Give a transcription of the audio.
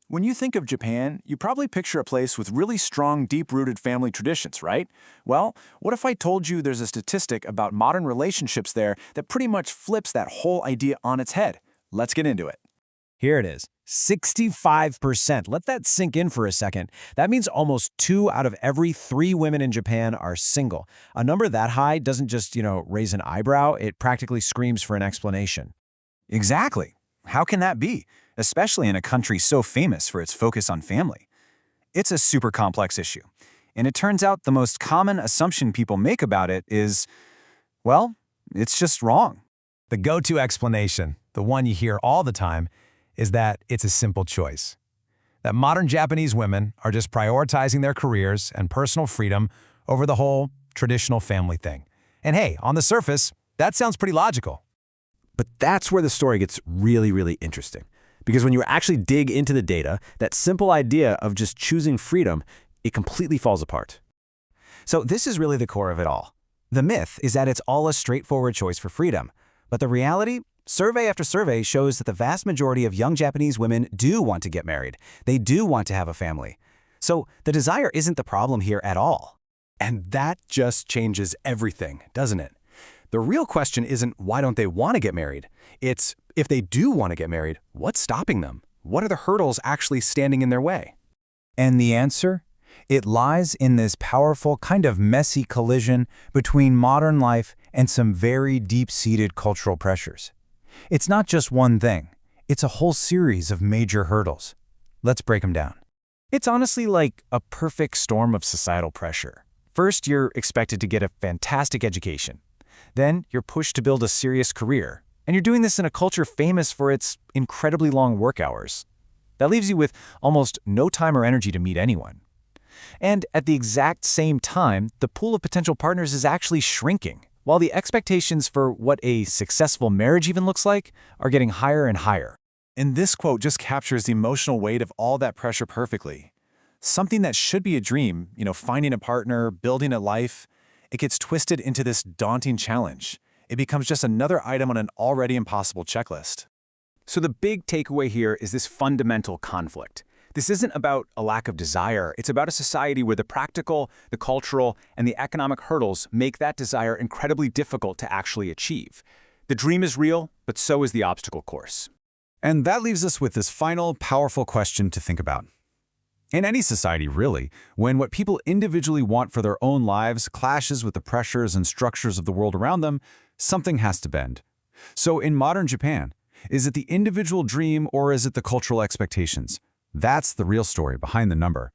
When you think of Japan, you probably picture a place with really strong, deep-rooted family traditions, right? Well, what if I told you there's a statistic about modern relationships there that pretty much flips that whole idea on its head? Let's get into it. Here it is, 65%. Let that sink in for a second. That means almost 2 out of every 3 women in Japan are single. A number that high doesn't just, raise an eyebrow, it practically screams for an explanation. Exactly. How can that be, especially in a country so famous for its focus on family? It's a super complex issue, and it turns out the most common assumption people make about it is, well, it's just wrong. The go-to explanation, the one you hear all the time, is that it's a simple choice. That modern Japanese women are just prioritizing their careers and personal freedom over the whole traditional family thing. And hey, on the surface, that sounds pretty logical. But that's where the story gets really, really interesting. Because when you actually dig into the data, that simple idea of just choosing freedom, it completely falls apart. So this is really the core of it all. The myth is that it's all a straightforward choice for freedom. But the reality? Survey after survey shows that the vast majority of young Japanese women do want to get married. They do want to have a family. So the desire isn't the problem here at all. And that just changes everything, doesn't it? The real question isn't why don't they want to get married? It's if they do want to get married, what's stopping them? What are the hurdles actually standing in their way? And the answer? It lies in this powerful, kind of messy collision between modern life and some very deep-seated cultural pressures. It's not just one thing. It's a whole series of major hurdles. Let's break them down. It's honestly like a perfect storm of societal pressure. First, you're expected to get a fantastic education. Then, you're pushed to build a serious career. And you're doing this in a culture famous for its incredibly long work hours. That leaves you with almost no time or energy to meet anyone. And at the exact same time, the pool of potential partners is actually shrinking, while the expectations for what a successful marriage even looks like are getting higher and higher. And this quote just captures the emotional weight of all that pressure perfectly. Something that should be a dream, finding a partner, building a life, it gets twisted into this daunting challenge. It becomes just another item on an already impossible checklist. So the big takeaway here is this fundamental conflict. This isn't about a lack of desire. It's about a society where the practical, the cultural, and the economic hurdles make that desire incredibly difficult to actually achieve. The dream is real, but so is the obstacle course. And that leaves us with this final, powerful question to think about. In any society, really, when what people individually want for their own lives clashes with the pressures and structures of the world around them, something has to bend. So in modern Japan, is it the individual dream or is it the cultural expectations? That's the real story behind the number.